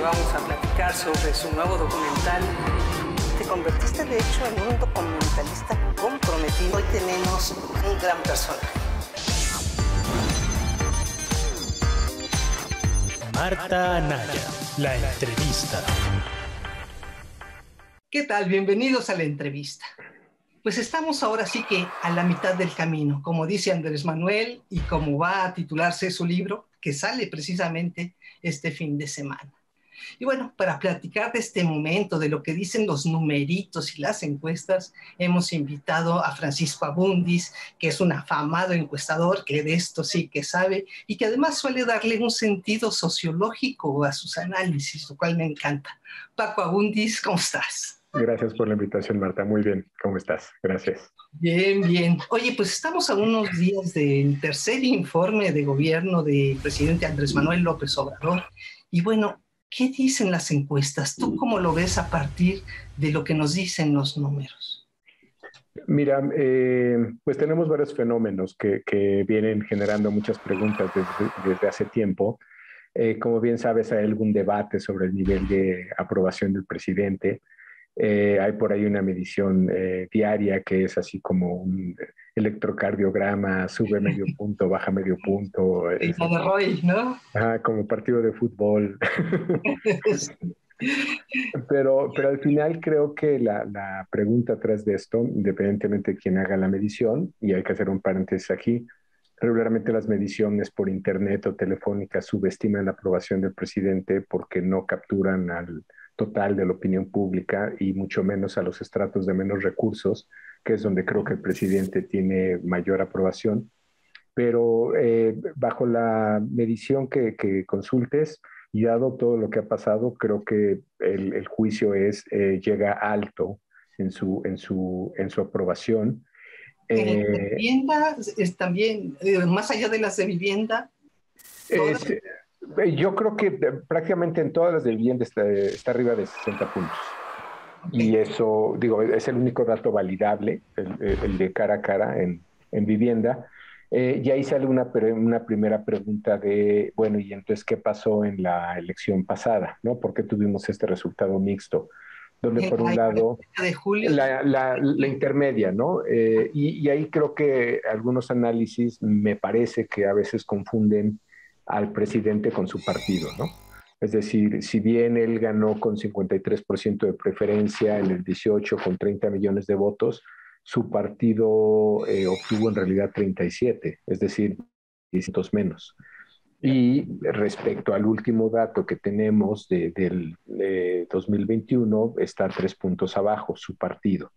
que vamos a platicar sobre su nuevo documental. Te convertiste de hecho en un documentalista comprometido. Hoy tenemos un gran personaje. Marta Anaya, la entrevista. ¿Qué tal? Bienvenidos a la entrevista. Pues estamos ahora sí que a la mitad del camino, como dice Andrés Manuel, y como va a titularse su libro, que sale precisamente este fin de semana. Y bueno, para platicar de este momento, de lo que dicen los numeritos y las encuestas, hemos invitado a Francisco Abundis, que es un afamado encuestador, que de esto sí que sabe, y que además suele darle un sentido sociológico a sus análisis, lo cual me encanta. Paco Abundis, ¿cómo estás? Gracias por la invitación, Marta. Muy bien. ¿Cómo estás? Gracias. Bien, bien. Oye, pues estamos a unos días del tercer informe de gobierno del presidente Andrés Manuel López Obrador. Y bueno, ¿qué dicen las encuestas? ¿Tú cómo lo ves a partir de lo que nos dicen los números? Mira, pues tenemos varios fenómenos que vienen generando muchas preguntas desde hace tiempo. Como bien sabes, hay algún debate sobre el nivel de aprobación del presidente. Hay por ahí una medición diaria que es así como un electrocardiograma, sube medio punto, baja medio punto. El de Roy, ¿no? Como partido de fútbol. Pero al final creo que la pregunta atrás de esto, independientemente de quién haga la medición, y hay que hacer un paréntesis aquí, regularmente las mediciones por internet o telefónicas subestiman la aprobación del presidente porque no capturan al total de la opinión pública y mucho menos a los estratos de menos recursos, que es donde creo que el presidente tiene mayor aprobación. Pero bajo la medición que consultes y dado todo lo que ha pasado, creo que el juicio llega alto en su aprobación. Vivienda es también, más allá de las de vivienda. Yo creo que prácticamente en todas las de vivienda está arriba de 60 puntos. Okay. Y eso, digo, es el único dato validable, el de cara a cara en vivienda. Y ahí sale una primera pregunta de, bueno, ¿y entonces qué pasó en la elección pasada? ¿No? ¿Por qué tuvimos este resultado mixto? Donde por un lado, de julio. la intermedia, ¿no? Y ahí creo que algunos análisis me parece que a veces confunden al presidente con su partido, ¿no? Es decir, si bien él ganó con 53% de preferencia en el 18 con 30 millones de votos, su partido obtuvo en realidad 37, es decir, 10 menos. Y respecto al último dato que tenemos del 2021, está 3 puntos abajo su partido.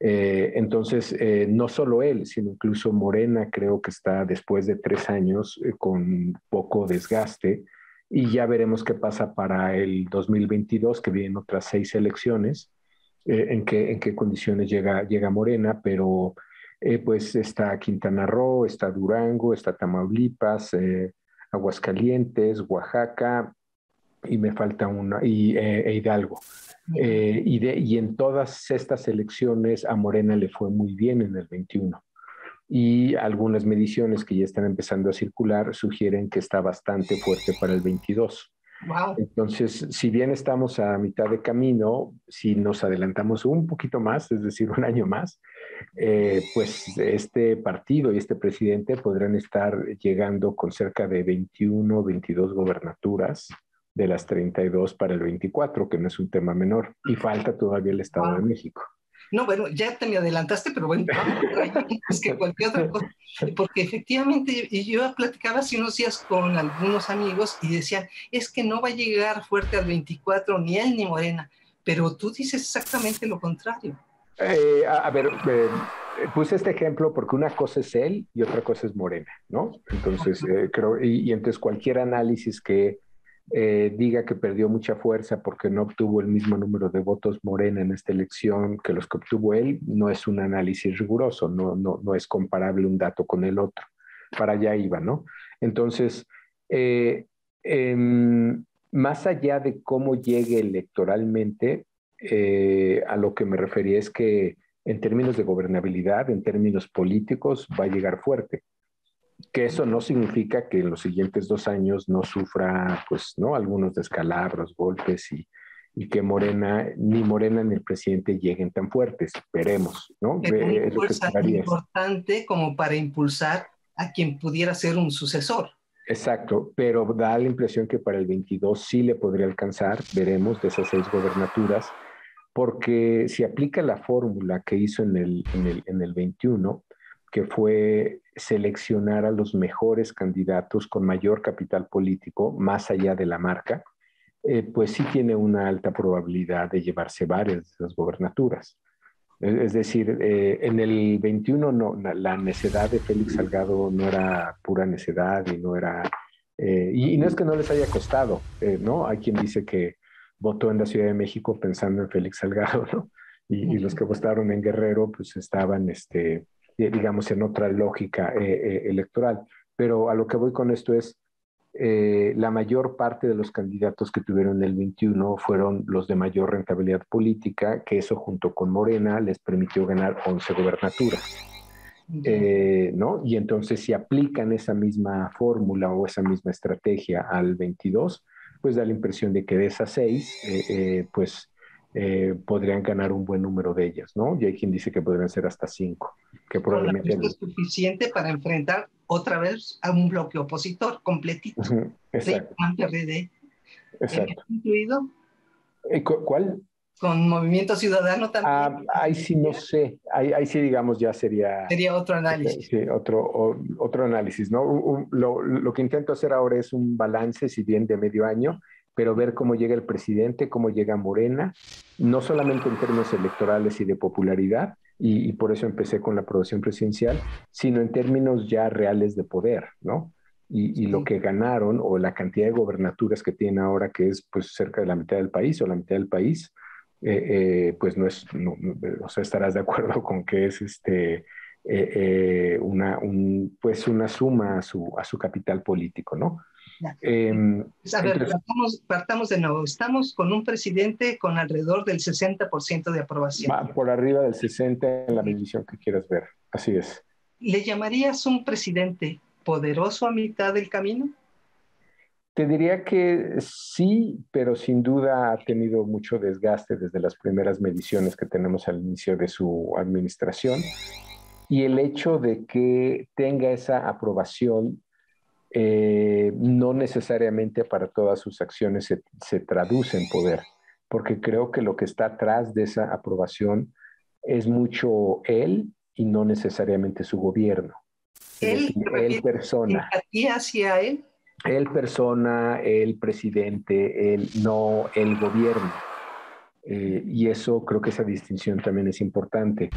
Entonces, no solo él, sino incluso Morena creo que está después de 3 años con poco desgaste y ya veremos qué pasa para el 2022, que vienen otras 6 elecciones, en qué condiciones llega Morena, pero pues está Quintana Roo, está Durango, está Tamaulipas, Aguascalientes, Oaxaca, y me falta una, e Hidalgo. Y en todas estas elecciones a Morena le fue muy bien en el 21. Y algunas mediciones que ya están empezando a circular sugieren que está bastante fuerte para el 22. Wow. Entonces, si bien estamos a mitad de camino, si nos adelantamos un poquito más, es decir, un año más, pues este partido y este presidente podrán estar llegando con cerca de 21, 22 gobernaturas de las 32 para el 24, que no es un tema menor. Y falta todavía el Estado de México. No, bueno, ya te me adelantaste, pero bueno, vamos por ahí, es que cualquier otra cosa, porque efectivamente yo platicaba hace unos días con algunos amigos y decían, es que no va a llegar fuerte al 24 ni él ni Morena, pero tú dices exactamente lo contrario. Puse este ejemplo porque una cosa es él y otra cosa es Morena, ¿no? Entonces, creo, y entonces cualquier análisis que diga que perdió mucha fuerza porque no obtuvo el mismo número de votos Morena en esta elección que los que obtuvo él, no es un análisis riguroso, no es comparable un dato con el otro. Para allá iba, ¿no? Entonces, más allá de cómo llegue electoralmente, a lo que me refería es que en términos de gobernabilidad, en términos políticos, va a llegar fuerte. Que eso no significa que en los siguientes 2 años no sufra, pues, ¿no? Algunos descalabros, golpes y que ni Morena ni el presidente lleguen tan fuertes. Veremos, ¿no? Pero una Es lo que fuerza esperaría. importante como para impulsar a quien pudiera ser un sucesor. Exacto, pero da la impresión que para el 22 sí le podría alcanzar, veremos, de esas 6 gobernaturas, porque si aplica la fórmula que hizo en el 21, que fue seleccionar a los mejores candidatos con mayor capital político, más allá de la marca, pues sí tiene una alta probabilidad de llevarse varias de esas gobernaturas. Es decir, en el 21 no, la necedad de Félix Salgado no era pura necedad y no era... y no es que no les haya costado, ¿no? Hay quien dice que votó en la Ciudad de México pensando en Félix Salgado, ¿no? Y los que votaron en Guerrero, pues estaban, digamos, en otra lógica electoral. Pero a lo que voy con esto es, la mayor parte de los candidatos que tuvieron el 21 fueron los de mayor rentabilidad política, que eso junto con Morena les permitió ganar 11 gobernaturas. ¿No? Y entonces si aplican esa misma fórmula o esa misma estrategia al 22, pues da la impresión de que de esas 6, podrían ganar un buen número de ellas, ¿no? Y hay quien dice que podrían ser hasta 5, que probablemente... Es suficiente para enfrentar otra vez a un bloque opositor completito. Exacto. PRD. Exacto. ¿Incluido? ¿Cuál? Con Movimiento Ciudadano también. Ahí sí no sé, ahí sí digamos ya sería otro análisis. Sí, otro análisis, ¿no? Lo que intento hacer ahora es un balance, si bien de medio año, pero ver cómo llega el presidente, cómo llega Morena, no solamente en términos electorales y de popularidad, y por eso empecé con la aprobación presidencial, sino en términos ya reales de poder, ¿no? Y lo que ganaron, o la cantidad de gobernaturas que tienen ahora, que es pues cerca de la mitad del país, o la mitad del país, pues no es, o sea, estarás de acuerdo con que es pues una suma a su capital político, ¿no? A ver, partamos de nuevo. Estamos con un presidente con alrededor del 60% de aprobación. Va por arriba del 60% en la medición que quieras ver, así es. ¿Le llamarías un presidente poderoso a mitad del camino? Te diría que sí, pero sin duda ha tenido mucho desgaste desde las primeras mediciones que tenemos al inicio de su administración. Y el hecho de que tenga esa aprobación no necesariamente para todas sus acciones se traduce en poder, porque creo que lo que está atrás de esa aprobación es mucho él y no necesariamente su gobierno. Él persona. ¿Empatía hacia él? Él persona, el presidente, no el gobierno. Y eso creo que esa distinción también es importante.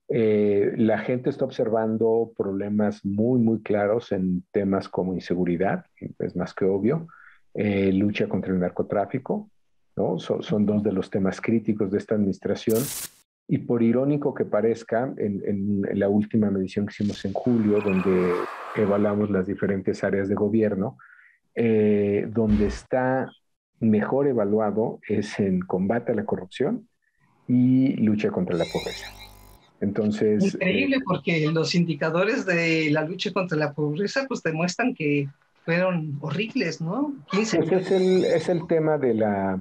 La gente está observando problemas muy, muy claros en temas como inseguridad, es más que obvio, lucha contra el narcotráfico, ¿no? Son 2 de los temas críticos de esta administración. Y por irónico que parezca, en la última medición que hicimos en julio, donde evaluamos las diferentes áreas de gobierno, donde está mejor evaluado es en combate a la corrupción y lucha contra la pobreza. Entonces... Increíble, porque los indicadores de la lucha contra la pobreza pues demuestran que fueron horribles, ¿no? 15 pues es el tema de la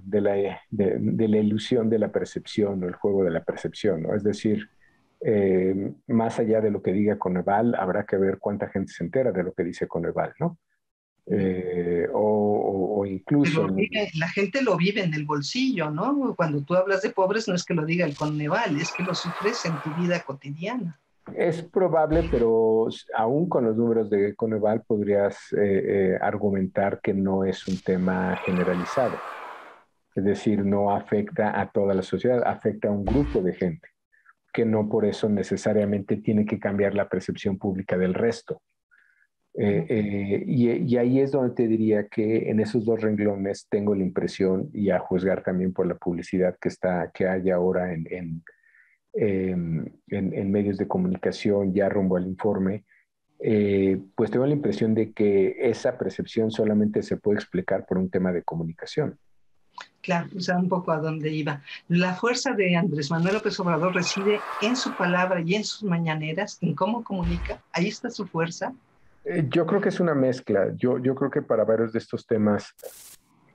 ilusión de la percepción o el juego de la percepción, ¿no? Es decir, más allá de lo que diga Coneval, habrá que ver cuánta gente se entera de lo que dice Coneval, ¿no? O incluso... la gente lo vive en el bolsillo, ¿no? Cuando tú hablas de pobres no es que lo diga el Coneval, es que lo sufres en tu vida cotidiana. Es probable, pero aún con los números de Coneval podrías argumentar que no es un tema generalizado. Es decir, no afecta a toda la sociedad, afecta a un grupo de gente, que no por eso necesariamente tiene que cambiar la percepción pública del resto. Y ahí es donde te diría que en esos 2 renglones tengo la impresión, y a juzgar también por la publicidad que hay ahora en medios de comunicación ya rumbo al informe, pues tengo la impresión de que esa percepción solamente se puede explicar por un tema de comunicación. Claro, o sea, un poco a dónde iba. La fuerza de Andrés Manuel López Obrador reside en su palabra y en sus mañaneras, en cómo comunica. Ahí está su fuerza. Yo creo que es una mezcla. Yo creo que para varios de estos temas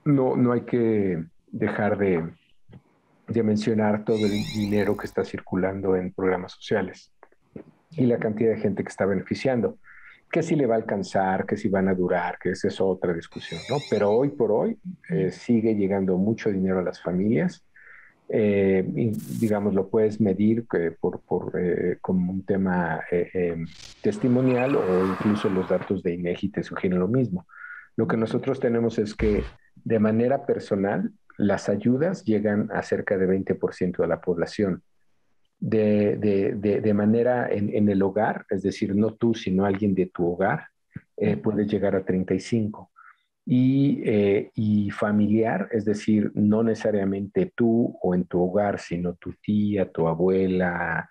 no hay que dejar de mencionar todo el dinero que está circulando en programas sociales y la cantidad de gente que está beneficiando. Que si le va a alcanzar, que si van a durar, que esa es otra discusión, ¿no? Pero hoy por hoy sigue llegando mucho dinero a las familias. Digamos, lo puedes medir como un tema testimonial o incluso los datos de INEGI te sugieren lo mismo. Lo que nosotros tenemos es que de manera personal las ayudas llegan a cerca de 20% de la población. De manera en el hogar, es decir, no tú, sino alguien de tu hogar, puede llegar a 35%. Y familiar, es decir, no necesariamente tú o en tu hogar, sino tu tía, tu abuela,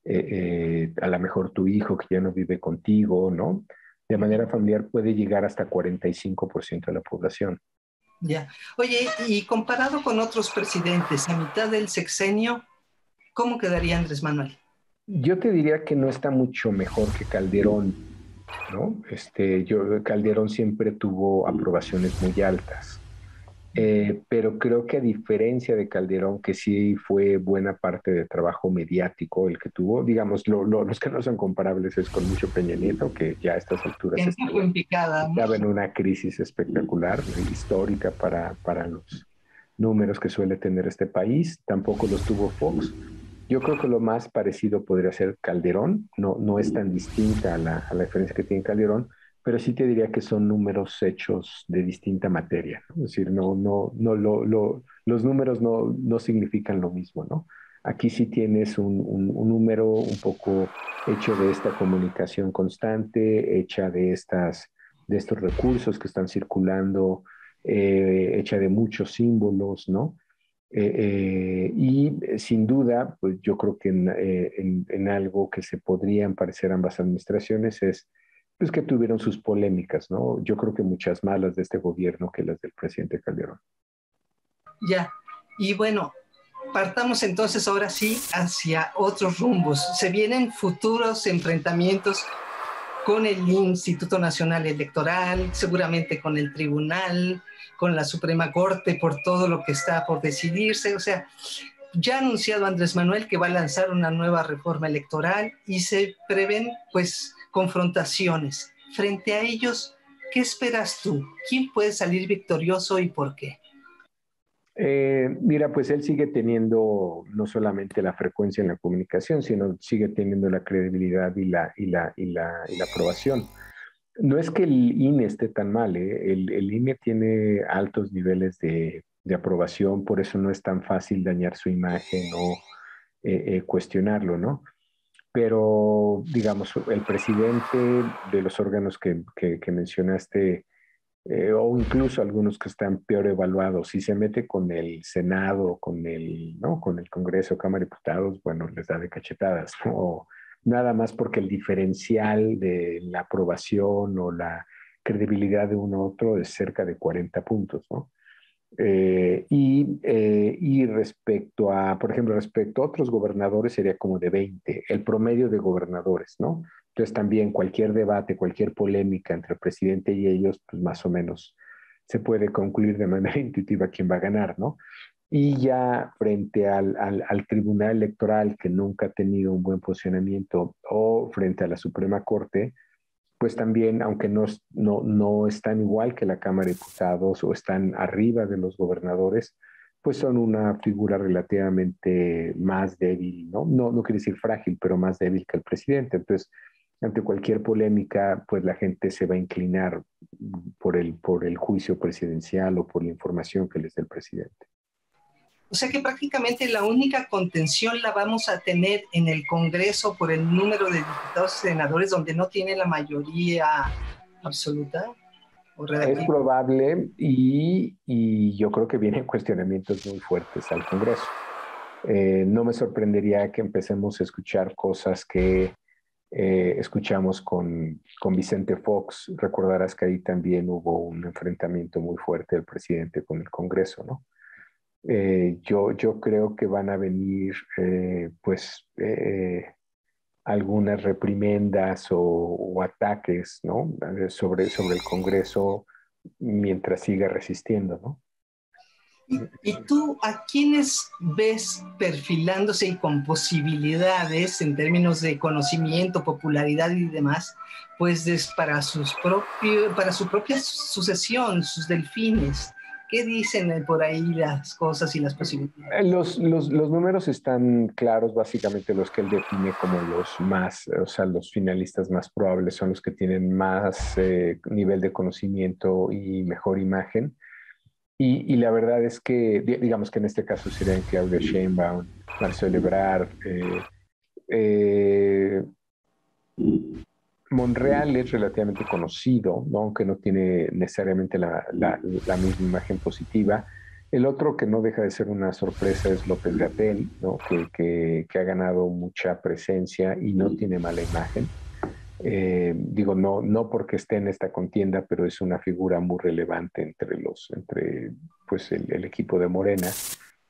a lo mejor tu hijo que ya no vive contigo, ¿no? De manera familiar puede llegar hasta 45% de la población. Ya. Oye, y comparado con otros presidentes, a mitad del sexenio, ¿cómo quedaría Andrés Manuel? Yo te diría que no está mucho mejor que Calderón, ¿no? Calderón siempre tuvo aprobaciones muy altas. Pero creo que a diferencia de Calderón, que sí fue buena parte de trabajo mediático el que tuvo, digamos, los que no son comparables es con mucho Peña Nieto, que ya a estas alturas En poco en picada, ¿no? estaba en una crisis espectacular, histórica para los números que suele tener este país. Tampoco los tuvo Fox. Yo creo que lo más parecido podría ser Calderón, no es tan distinta a la diferencia que tiene Calderón, pero sí te diría que son números hechos de distinta materia, ¿no? Es decir, los números no significan lo mismo, ¿no? Aquí sí tienes un número un poco hecho de esta comunicación constante, hecha de estos recursos que están circulando, hecha de muchos símbolos, ¿no? Sin duda, pues yo creo que en algo que se podrían parecer ambas administraciones es pues, que tuvieron sus polémicas, ¿no? Yo creo que muchas más las de este gobierno que las del presidente Calderón. Ya. Y bueno, partamos entonces ahora sí hacia otros rumbos. Se vienen futuros enfrentamientos con el Instituto Nacional Electoral, seguramente con el Tribunal, con la Suprema Corte por todo lo que está por decidirse. O sea, ya ha anunciado Andrés Manuel que va a lanzar una nueva reforma electoral y se prevén pues confrontaciones. Frente a ellos, ¿qué esperas tú? ¿Quién puede salir victorioso y por qué? Mira, pues él sigue teniendo no solamente la frecuencia en la comunicación, sino sigue teniendo la credibilidad y la aprobación. No es que el INE esté tan mal, ¿eh? El INE tiene altos niveles de aprobación, por eso no es tan fácil dañar su imagen o cuestionarlo, ¿no? Pero, digamos, el presidente de los órganos que mencionaste, o incluso algunos que están peor evaluados, si se mete con el Senado, ¿no? Con el Congreso, Cámara de Diputados, bueno, les da de cachetadas, ¿no? O nada más porque el diferencial de la aprobación o la credibilidad de uno a otro es cerca de 40 puntos, ¿no? Y respecto a, por ejemplo, respecto a otros gobernadores sería como de 20 el promedio de gobernadores, ¿no? Entonces también cualquier debate, cualquier polémica entre el presidente y ellos, pues más o menos se puede concluir de manera intuitiva quién va a ganar, ¿no? Y ya frente al Tribunal Electoral, que nunca ha tenido un buen posicionamiento, o frente a la Suprema Corte, pues también, aunque no están igual que la Cámara de Diputados o están arriba de los gobernadores, pues son una figura relativamente más débil, ¿no? No quiere decir frágil, pero más débil que el presidente. Entonces, ante cualquier polémica, pues la gente se va a inclinar por el juicio presidencial o por la información que les dé el presidente. O sea que prácticamente la única contención la vamos a tener en el Congreso por el número de diputados y senadores donde no tiene la mayoría absoluta o Es relativa. probable y yo creo que vienen cuestionamientos muy fuertes al Congreso. No me sorprendería que empecemos a escuchar cosas que escuchamos con Vicente Fox. Recordarás que ahí también hubo un enfrentamiento muy fuerte del presidente con el Congreso, ¿no? Yo creo que van a venir, pues, algunas reprimendas o ataques, ¿no? Sobre el Congreso mientras siga resistiendo, ¿no? ¿Y tú a quiénes ves perfilándose y con posibilidades en términos de conocimiento, popularidad y demás, pues para para su propia sucesión, sus delfines? ¿Qué dicen por ahí las cosas y las posibilidades? Los números están claros, básicamente los que él define como los más, o sea, los finalistas más probables son los que tienen más nivel de conocimiento y mejor imagen. Y la verdad es que, digamos que en este caso serían Claudia Sheinbaum, Marcelo Ebrard, eh, Monreal es relativamente conocido, ¿no? Aunque no tiene necesariamente la misma imagen positiva. El otro que no deja de ser una sorpresa es López-Gatell, ¿no? Que ha ganado mucha presencia y no tiene mala imagen. Digo, no porque esté en esta contienda, pero es una figura muy relevante entre pues, el equipo de Morena.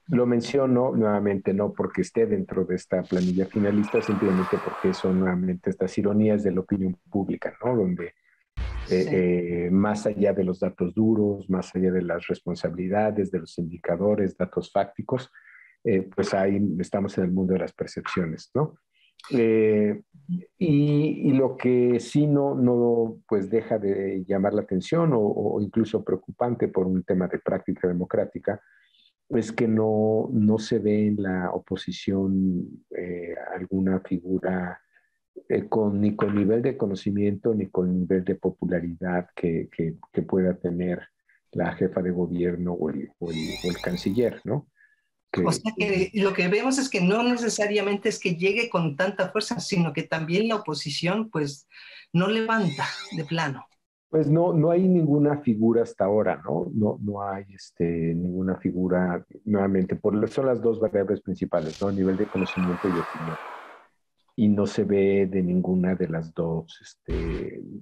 Lo menciono nuevamente no porque esté dentro de esta planilla finalista, simplemente porque son nuevamente estas ironías de la opinión pública, ¿no? Donde Sí. más allá de los datos duros, más allá de las responsabilidades, de los indicadores, datos fácticos, pues ahí estamos en el mundo de las percepciones, ¿no? Y lo que sí no pues deja de llamar la atención o incluso preocupante por un tema de práctica democrática es que no se ve en la oposición alguna figura ni con nivel de conocimiento ni con nivel de popularidad que pueda tener la jefa de gobierno o el canciller, ¿no? O sea que lo que vemos es que no necesariamente es que llegue con tanta fuerza, sino que también la oposición pues no levanta de plano. Pues no hay ninguna figura hasta ahora, ¿no? No hay ninguna figura, nuevamente, son las dos variables principales, ¿no? Nivel de conocimiento y opinión. Y no se ve de ninguna de las dos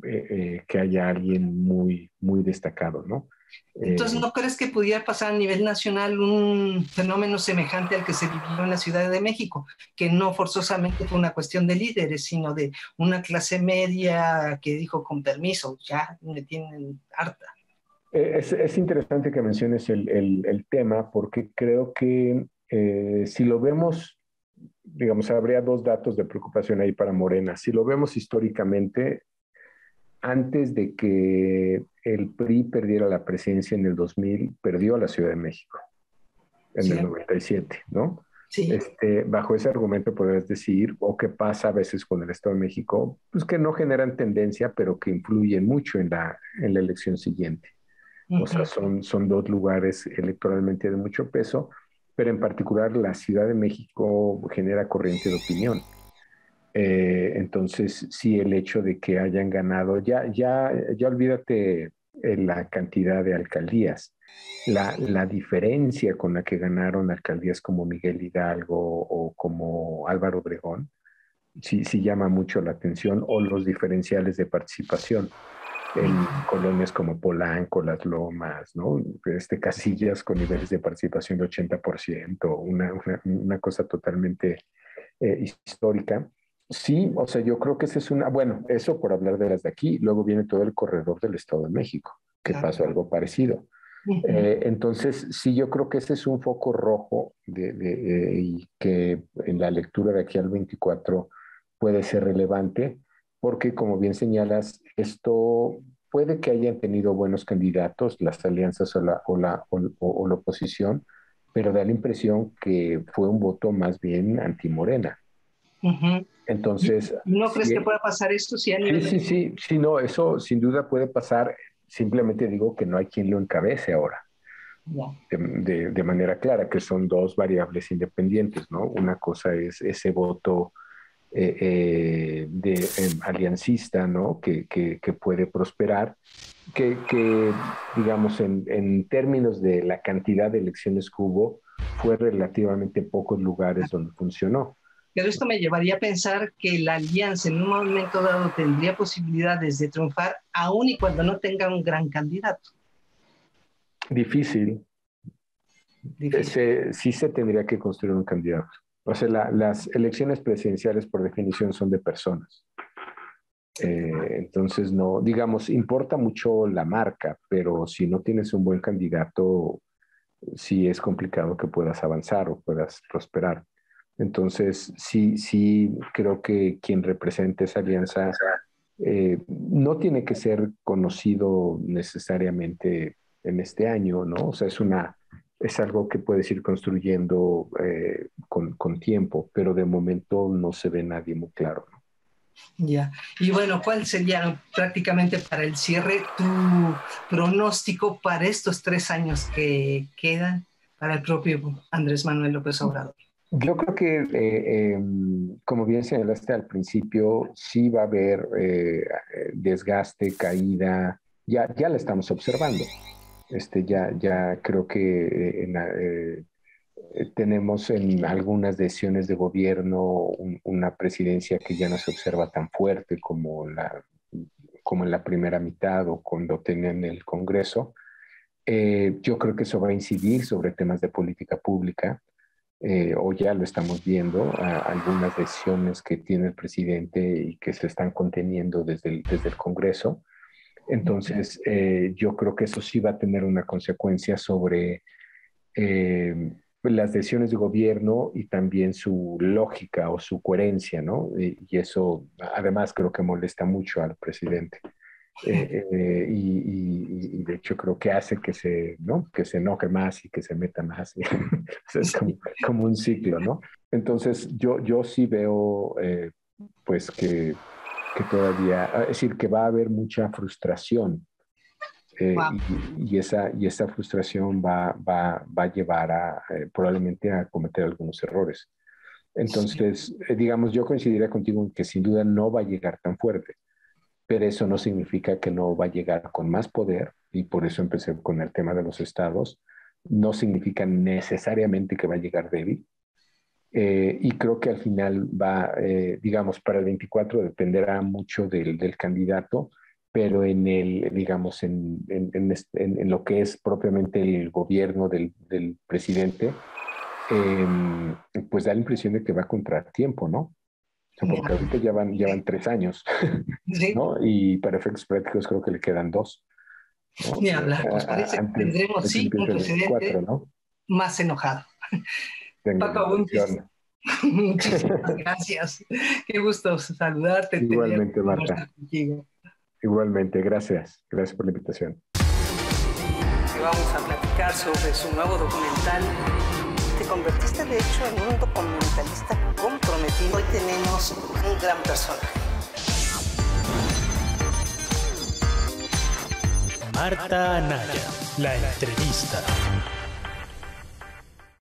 que haya alguien muy destacado, ¿no? Entonces, ¿no crees que pudiera pasar a nivel nacional un fenómeno semejante al que se vivió en la Ciudad de México? Que no forzosamente fue una cuestión de líderes, sino de una clase media que dijo, con permiso, ya me tienen harta. Es interesante que menciones el tema porque creo que si lo vemos, digamos, habría dos datos de preocupación ahí para Morena. Si lo vemos históricamente, antes de que el PRI perdiera la presidencia en el 2000, perdió a la Ciudad de México en el 97, ¿no? Sí. Bajo ese argumento podrías decir, o qué pasa a veces con el Estado de México, pues que no generan tendencia, pero que influyen mucho en la elección siguiente. O sea, son dos lugares electoralmente de mucho peso, pero en particular la Ciudad de México genera corriente de opinión. Entonces, sí, el hecho de que hayan ganado, ya olvídate la cantidad de alcaldías, la diferencia con la que ganaron alcaldías como Miguel Hidalgo o como Álvaro Obregón, sí llama mucho la atención, o los diferenciales de participación en colonias como Polanco, Las Lomas, ¿no? Casillas con niveles de participación de 80%, una cosa totalmente histórica. Sí, o sea, yo creo que esa es bueno, eso por hablar de las de aquí, luego viene todo el corredor del Estado de México, que pasó algo parecido. Entonces, sí, yo creo que ese es un foco rojo y que en la lectura de aquí al 24 puede ser relevante, porque como bien señalas, esto puede que hayan tenido buenos candidatos, las alianzas o la oposición, pero da la impresión que fue un voto más bien anti-Morena. Entonces, ¿No crees que pueda pasar esto? Sí, no, eso sin duda puede pasar. Simplemente digo que no hay quien lo encabece ahora. De manera clara, que son dos variables independientes, ¿no? Una cosa es ese voto aliancista, ¿no? Que puede prosperar, que digamos, en términos de la cantidad de elecciones que hubo, fue relativamente pocos lugares donde funcionó. Pero esto me llevaría a pensar que la alianza en un momento dado tendría posibilidades de triunfar, aun y cuando no tenga un gran candidato. Difícil. Sí se tendría que construir un candidato. O sea, las elecciones presidenciales por definición son de personas. Entonces, no, digamos, importa mucho la marca, pero si no tienes un buen candidato, sí es complicado que puedas avanzar o puedas prosperar. Entonces, sí creo que quien represente esa alianza no tiene que ser conocido necesariamente en este año, ¿no? O sea, es algo que puedes ir construyendo con tiempo, pero de momento no se ve nadie muy claro, ¿no? Ya. Y bueno, ¿cuál sería prácticamente para el cierre tu pronóstico para estos 3 años que quedan para el propio Andrés Manuel López Obrador? Yo creo que, como bien señalaste al principio, sí va a haber desgaste, caída, ya la estamos observando. Ya creo que tenemos en algunas decisiones de gobierno una presidencia que ya no se observa tan fuerte como en la primera mitad o cuando tenían el Congreso. Yo creo que eso va a incidir sobre temas de política pública. O ya lo estamos viendo, algunas decisiones que tiene el presidente y que se están conteniendo desde el Congreso. Entonces, yo creo que eso sí va a tener una consecuencia sobre las decisiones de gobierno y también su lógica o su coherencia, ¿no? Y eso, además, creo que molesta mucho al presidente. Y de hecho creo que hace ¿no? Que se enoje más y que se meta más. Es como un ciclo, ¿no? Entonces yo sí veo pues que todavía, es decir, que va a haber mucha frustración Wow. y esa frustración va a llevar probablemente a cometer algunos errores. Entonces, digamos, yo coincidiría contigo en que sin duda no va a llegar tan fuerte, pero eso no significa que no va a llegar con más poder, y por eso empecé con el tema de los estados. No significa necesariamente que va a llegar débil, y creo que al final digamos, para el 24 dependerá mucho del candidato, pero digamos, en lo que es propiamente el gobierno del presidente, pues da la impresión de que va contra tiempo, ¿no? Porque ahorita ya van 3 años, Sí. ¿no? Y para efectos prácticos creo que le quedan 2, ¿no? Ni hablar, pues parece que tendremos sí un presidente ¿no? más enojado. Tengo la Paco Abundis, impresión. muchísimas gracias. Qué gusto saludarte. Igualmente, Marta. Contigo. Igualmente, gracias. Gracias por la invitación. Vamos a platicar sobre su nuevo documental. Te convertiste de hecho en un documentalista comprometido. Hoy tenemos un gran personaje. Marta Anaya, la entrevista.